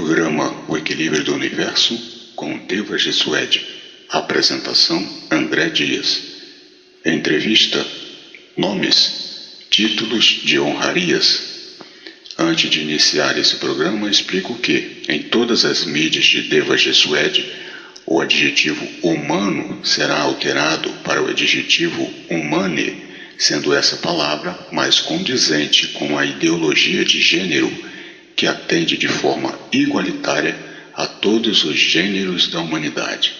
programa O Equilíbrio do Universo com Deva Jesuede. Apresentação: André Dias. Entrevista: nomes, títulos de honrarias. Antes de iniciar esse programa, explico que, em todas as mídias de Deva Jesuede, o adjetivo humano será alterado para o adjetivo humane, sendo essa palavra mais condizente com a ideologia de gênero que atende de forma igualitária a todos os gêneros da humanidade.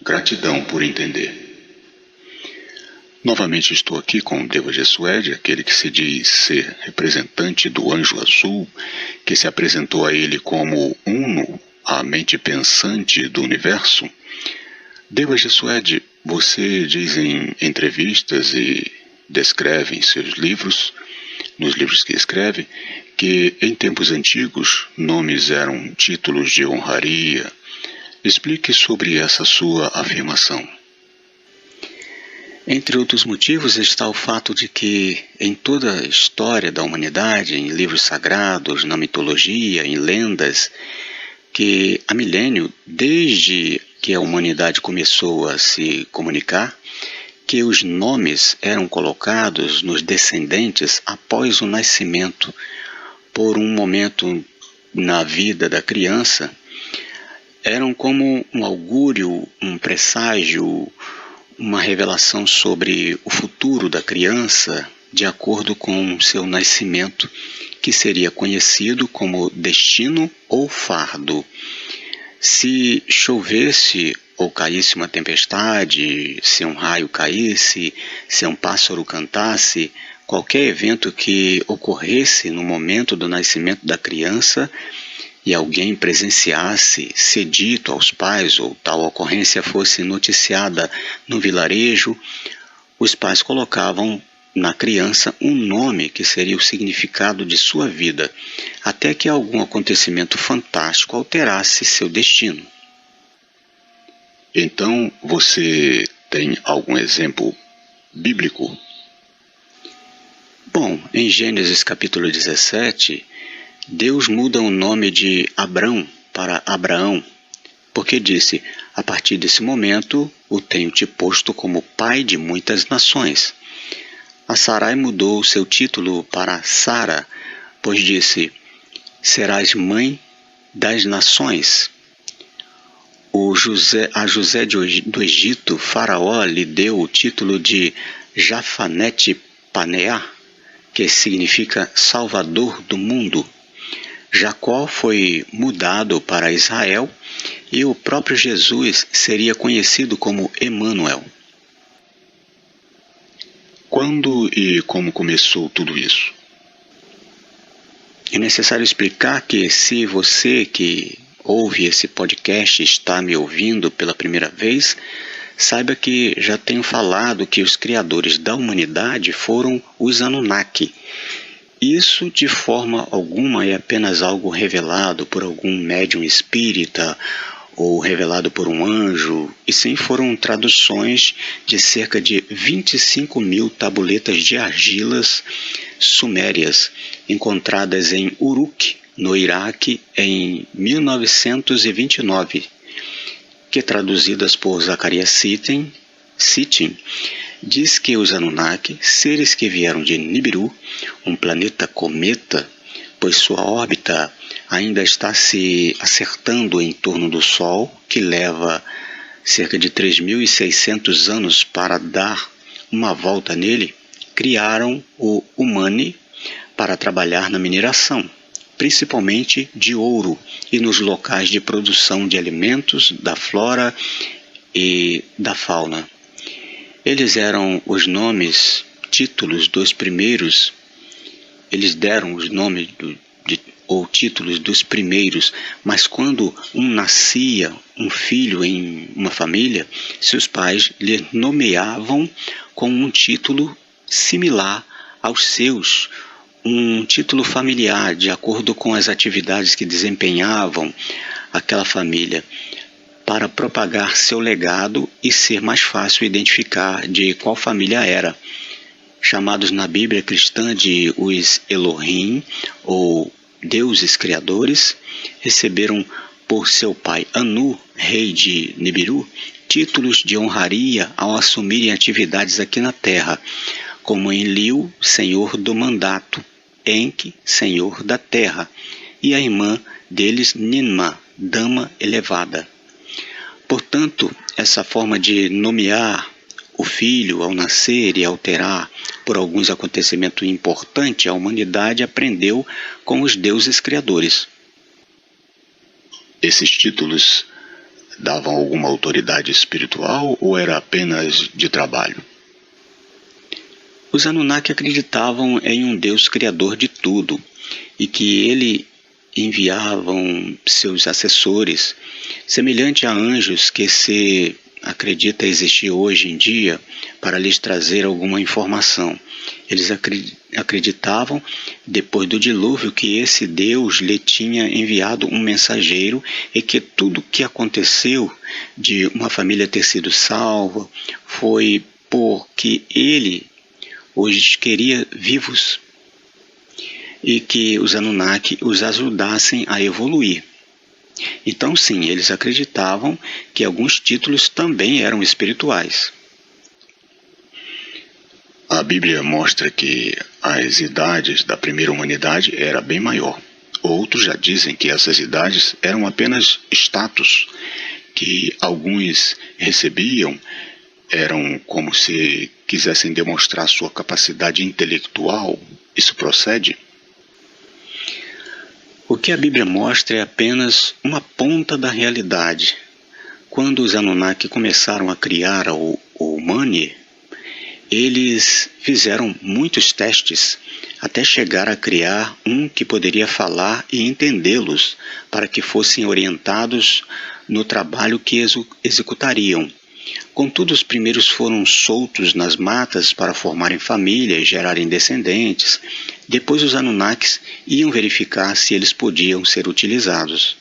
Gratidão por entender. Novamente estou aqui com Deva Jesuede, aquele que se diz ser representante do Anjo Azul, que se apresentou a ele como Uno, a mente pensante do universo. Deva Jesuede, você diz em entrevistas e descreve em seus livros, nos livros que escreve, que em tempos antigos nomes eram títulos de honraria. Explique sobre essa sua afirmação. Entre outros motivos está o fato de que em toda a história da humanidade, em livros sagrados, na mitologia, em lendas, que há milênio, desde que a humanidade começou a se comunicar, que os nomes eram colocados nos descendentes após o nascimento, por um momento na vida da criança, eram como um augúrio, um presságio, uma revelação sobre o futuro da criança, de acordo com seu nascimento, que seria conhecido como destino ou fardo. Se chovesse ou caísse uma tempestade, se um raio caísse, se um pássaro cantasse, qualquer evento que ocorresse no momento do nascimento da criança e alguém presenciasse, ser dito aos pais ou tal ocorrência fosse noticiada no vilarejo, os pais colocavam na criança um nome que seria o significado de sua vida, até que algum acontecimento fantástico alterasse seu destino. Então, você tem algum exemplo bíblico? Bom, em Gênesis capítulo 17, Deus muda o nome de Abrão para Abraão, porque disse: a partir desse momento, o tenho te posto como pai de muitas nações. A Sarai mudou o seu título para Sara, pois disse: serás mãe das nações. A José do Egito, Faraó lhe deu o título de Jafanete Paneá, que significa Salvador do mundo. Jacó foi mudado para Israel e o próprio Jesus seria conhecido como Emanuel. Quando e como começou tudo isso? É necessário explicar que, se você que ouve esse podcast está me ouvindo pela primeira vez, saiba que já tenho falado que os criadores da humanidade foram os Anunnaki. Isso, de forma alguma, é apenas algo revelado por algum médium espírita ou revelado por um anjo, e sim foram traduções de cerca de 25 mil tabuletas de argilas sumérias encontradas em Uruk, no Iraque, em 1929, que, traduzidas por Zacarias Sitchin, diz que os Anunnaki, seres que vieram de Nibiru, um planeta cometa, pois sua órbita ainda está se acertando em torno do Sol, que leva cerca de 3.600 anos para dar uma volta nele, criaram o Humane para trabalhar na mineração, principalmente de ouro, e nos locais de produção de alimentos, da flora e da fauna. Eles eram os nomes, títulos dos primeiros, eles deram os nomes ou títulos dos primeiros, mas quando nascia um filho em uma família, seus pais lhe nomeavam com um título similar aos seus, um título familiar, de acordo com as atividades que desempenhavam aquela família, para propagar seu legado e ser mais fácil identificar de qual família era. Chamados na Bíblia cristã de os Elohim, ou deuses criadores, receberam por seu pai Anu, rei de Nibiru, títulos de honraria ao assumirem atividades aqui na terra, como Enlil, senhor do mandato, Enki, senhor da terra, e a irmã deles, Ninma, dama elevada. Portanto, essa forma de nomear o filho ao nascer e alterar por alguns acontecimentos importantes, a humanidade aprendeu com os deuses criadores. Esses títulos davam alguma autoridade espiritual ou era apenas de trabalho? Os Anunnaki acreditavam em um Deus criador de tudo e que ele enviavam seus assessores, semelhante a anjos que se acredita existir hoje em dia, para lhes trazer alguma informação. Eles acreditavam, depois do dilúvio, que esse Deus lhe tinha enviado um mensageiro e que tudo o que aconteceu de uma família ter sido salva foi porque ele os queria vivos e que os Anunnaki os ajudassem a evoluir. Então sim, eles acreditavam que alguns títulos também eram espirituais. A Bíblia mostra que as idades da primeira humanidade era bem maior. Outros já dizem que essas idades eram apenas status, que alguns recebiam, eram como se quisessem demonstrar sua capacidade intelectual. Isso procede? O que a Bíblia mostra é apenas uma ponta da realidade. Quando os Anunnaki começaram a criar o Mani, eles fizeram muitos testes até chegar a criar um que poderia falar e entendê-los para que fossem orientados no trabalho que executariam. Contudo, os primeiros foram soltos nas matas para formarem família e gerarem descendentes. Depois os Anunnakis iam verificar se eles podiam ser utilizados.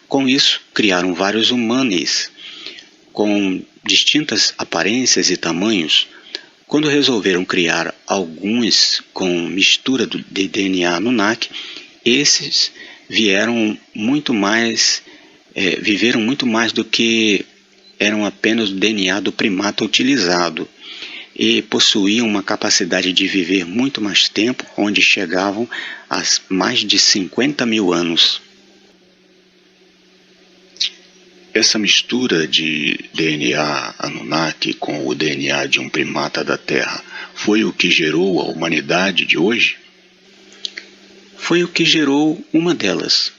Com isso, criaram vários humanos com distintas aparências e tamanhos. Quando resolveram criar alguns com mistura de DNA Anunnaki, esses viveram muito mais do que eram apenas o DNA do primata utilizado e possuíam uma capacidade de viver muito mais tempo, onde chegavam a mais de 50 mil anos. Essa mistura de DNA Anunnaki com o DNA de um primata da Terra foi o que gerou a humanidade de hoje? Foi o que gerou uma delas,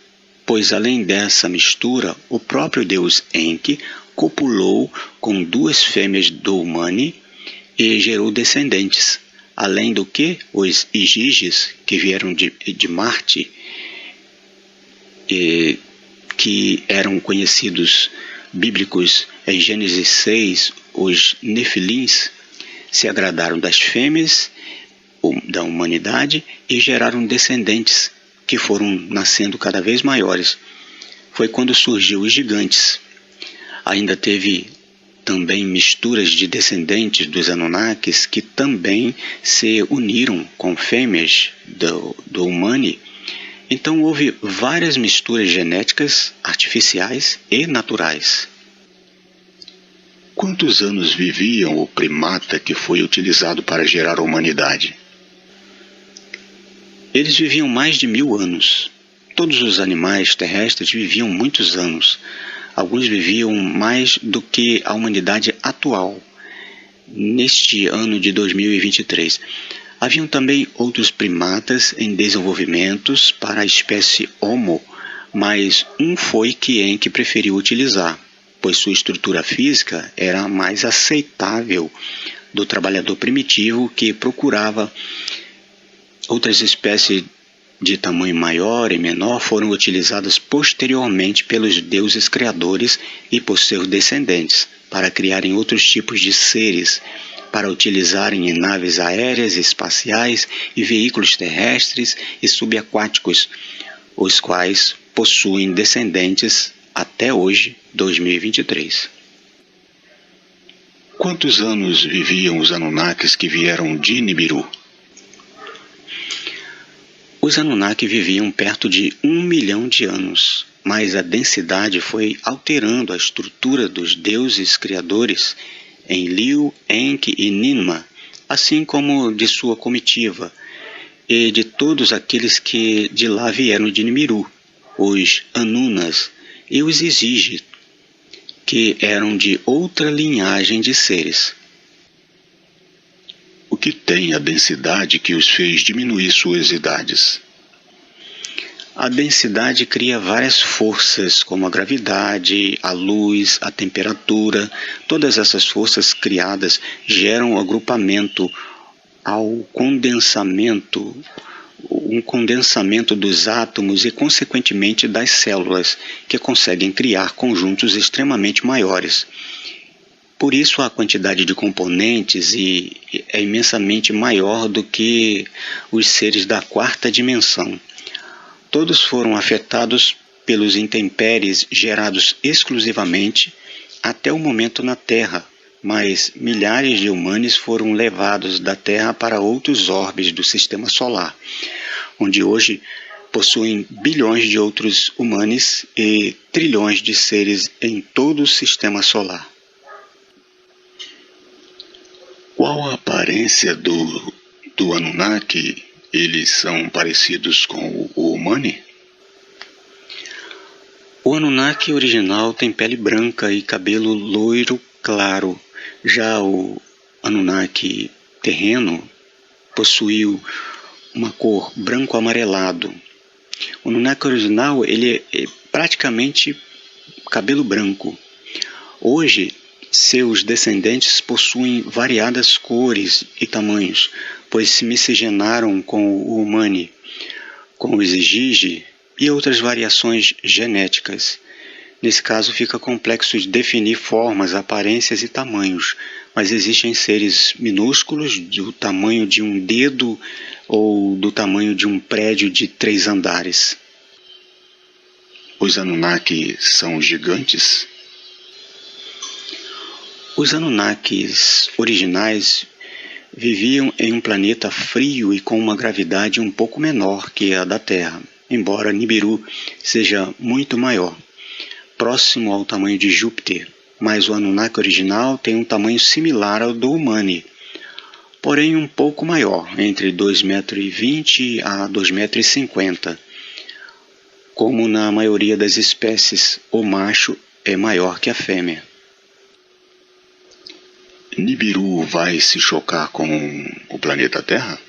pois além dessa mistura, o próprio deus Enki copulou com duas fêmeas do Mani e gerou descendentes, além do que os Igiges, que vieram de Marte, que eram conhecidos bíblicos em Gênesis 6, os Nefilins, se agradaram das fêmeas da humanidade e geraram descendentes que foram nascendo cada vez maiores. Foi quando surgiu os gigantes. Ainda teve também misturas de descendentes dos Anunnakis que também se uniram com fêmeas do Mani. Então houve várias misturas genéticas, artificiais e naturais. Quantos anos viviam o primata que foi utilizado para gerar a humanidade? Eles viviam mais de 1000 anos. Todos os animais terrestres viviam muitos anos. Alguns viviam mais do que a humanidade atual, neste ano de 2023. Haviam também outros primatas em desenvolvimentos para a espécie Homo, mas um foi que Enki preferiu utilizar, pois sua estrutura física era mais aceitável do trabalhador primitivo que procurava. Outras espécies de tamanho maior e menor foram utilizadas posteriormente pelos deuses criadores e por seus descendentes, para criarem outros tipos de seres, para utilizarem em naves aéreas, espaciais e veículos terrestres e subaquáticos, os quais possuem descendentes até hoje, 2023. Quantos anos viviam os Anunnakis que vieram de Nibiru? Os Anunnaki viviam perto de 1 milhão de anos, mas a densidade foi alterando a estrutura dos deuses criadores em Liu, Enki e Ninma, assim como de sua comitiva, e de todos aqueles que de lá vieram de Nibiru, os Anunas e os Izigi, que eram de outra linhagem de seres. O que tem a densidade que os fez diminuir suas idades? A densidade cria várias forças, como a gravidade, a luz, a temperatura. Todas essas forças criadas geram um agrupamento ao condensamento, um condensamento dos átomos e, consequentemente, das células, que conseguem criar conjuntos extremamente maiores. Por isso, a quantidade de componentes é imensamente maior do que os seres da quarta dimensão. Todos foram afetados pelos intempéries gerados exclusivamente até o momento na Terra, mas milhares de humanos foram levados da Terra para outros orbes do Sistema Solar, onde hoje possuem bilhões de outros humanos e trilhões de seres em todo o Sistema Solar. Qual a aparência do Anunnaki? Eles são parecidos com o Humani? O Anunnaki original tem pele branca e cabelo loiro claro. Já o Anunnaki terreno possuiu uma cor branco-amarelado. O Anunnaki original ele é praticamente cabelo branco. Hoje, seus descendentes possuem variadas cores e tamanhos, pois se miscigenaram com o Humani, com os Igigi e outras variações genéticas. Nesse caso fica complexo de definir formas, aparências e tamanhos, mas existem seres minúsculos do tamanho de um dedo ou do tamanho de um prédio de 3 andares. Os Anunnaki são gigantes? Os Anunnakis originais viviam em um planeta frio e com uma gravidade um pouco menor que a da Terra, embora Nibiru seja muito maior, próximo ao tamanho de Júpiter, mas o Anunnaki original tem um tamanho similar ao do Humani, porém um pouco maior, entre 2,20 m a 2,50 m. Como na maioria das espécies, o macho é maior que a fêmea. Nibiru vai se chocar com o planeta Terra?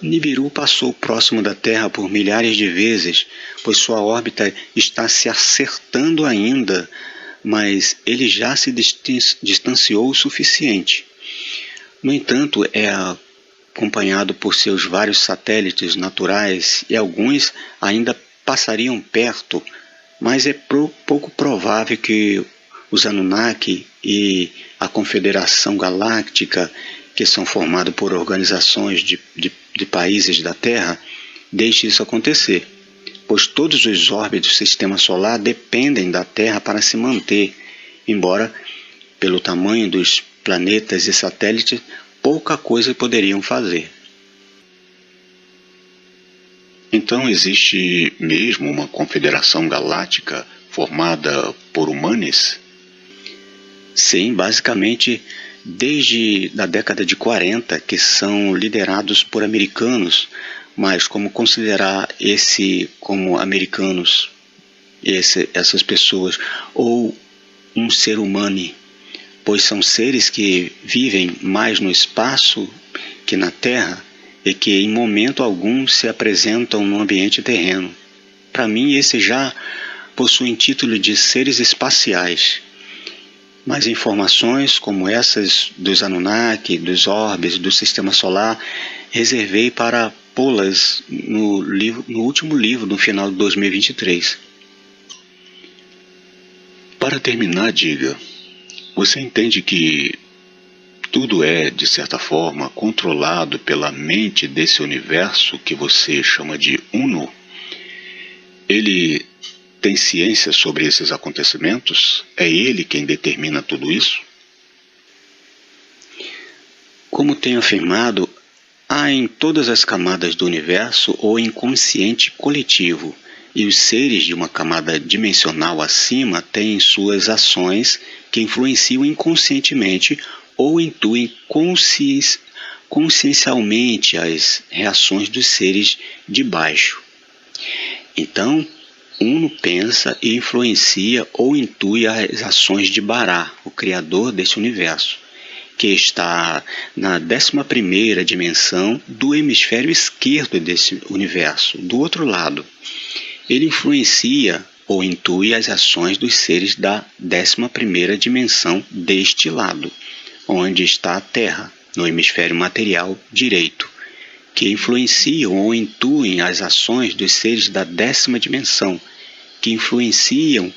Nibiru passou próximo da Terra por milhares de vezes, pois sua órbita está se acertando ainda, mas ele já se distanciou o suficiente. No entanto, é acompanhado por seus vários satélites naturais e alguns ainda passariam perto, mas é pouco provável que os Anunnaki e a Confederação Galáctica, que são formados por organizações de países da Terra, deixe isso acontecer, pois todos os orbes do Sistema Solar dependem da Terra para se manter, embora, pelo tamanho dos planetas e satélites, pouca coisa poderiam fazer. Então existe mesmo uma confederação galáctica formada por humanos? Sim, basicamente desde a década de 40, que são liderados por americanos, mas como considerar como americanos, essas pessoas, ou um ser humano, pois são seres que vivem mais no espaço que na Terra e que em momento algum se apresentam no ambiente terreno. Para mim, esses já possuem título de seres espaciais. Mas informações como essas dos Anunnaki, dos orbes, do Sistema Solar, reservei para pô-las no último livro, no final de 2023. Para terminar, diga, você entende que tudo é, de certa forma, controlado pela mente desse universo que você chama de Uno? Ele tem ciência sobre esses acontecimentos? É ele quem determina tudo isso? Como tenho afirmado, há Há em todas as camadas do universo o inconsciente coletivo, e os seres de uma camada dimensional acima têm suas ações que influenciam inconscientemente ou intuem consciencialmente as reações dos seres de baixo. Então, Uno pensa e influencia ou intui as ações de Bará, o criador desse universo, que está na 11ª dimensão do hemisfério esquerdo desse universo, do outro lado. Ele influencia ou intui as ações dos seres da 11ª dimensão deste lado, onde está a Terra, no hemisfério material direito, que influenciam ou intuem as ações dos seres da 10ª dimensão, que influenciam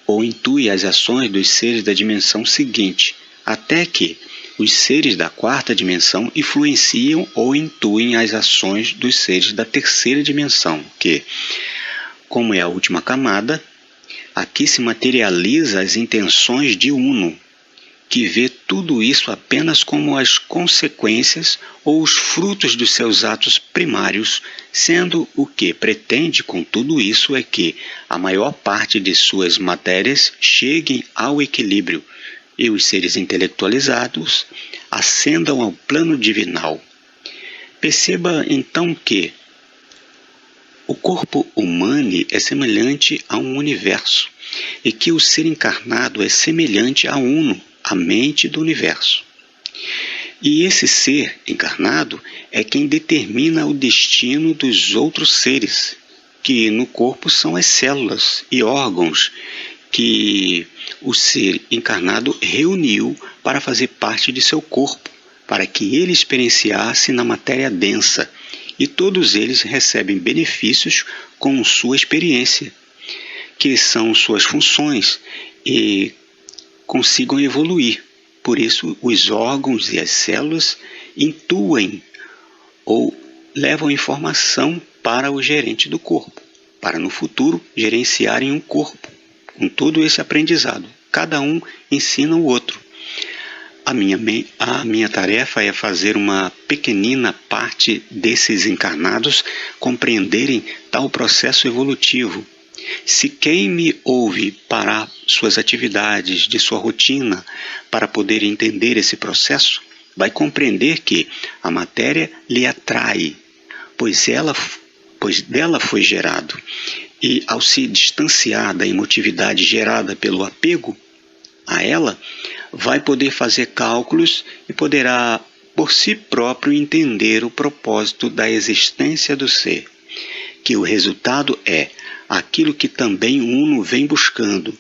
ou intuem as ações dos seres da dimensão seguinte, até que os seres da 4ª dimensão influenciam ou intuem as ações dos seres da 3ª dimensão, que, como é a última camada, aqui se materializa as intenções de Uno, que vê tudo isso apenas como as consequências ou os frutos dos seus atos primários, sendo o que pretende com tudo isso é que a maior parte de suas matérias cheguem ao equilíbrio e os seres intelectualizados ascendam ao plano divinal. Perceba então que o corpo humano é semelhante a um universo e que o ser encarnado é semelhante a Uno, a mente do universo. E esse ser encarnado é quem determina o destino dos outros seres, que no corpo são as células e órgãos que o ser encarnado reuniu para fazer parte de seu corpo, para que ele experienciasse na matéria densa, e todos eles recebem benefícios com sua experiência, que são suas funções, e consigam evoluir. Por isso, os órgãos e as células intuem ou levam informação para o gerente do corpo, para no futuro gerenciarem um corpo, com todo esse aprendizado. Cada um ensina o outro. A minha tarefa é fazer uma pequenina parte desses encarnados compreenderem tal processo evolutivo. Se quem me ouve parar suas atividades de sua rotina para poder entender esse processo, vai compreender que a matéria lhe atrai, pois dela foi gerado. E ao se distanciar da emotividade gerada pelo apego a ela, vai poder fazer cálculos e poderá por si próprio entender o propósito da existência do ser, que o resultado é aquilo que também Uno vem buscando,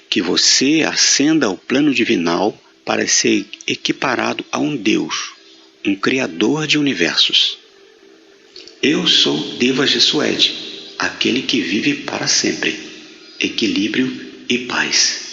que você ascenda ao plano divinal para ser equiparado a um Deus, um Criador de universos. Eu sou Deva Jesuede, aquele que vive para sempre. Equilíbrio e paz.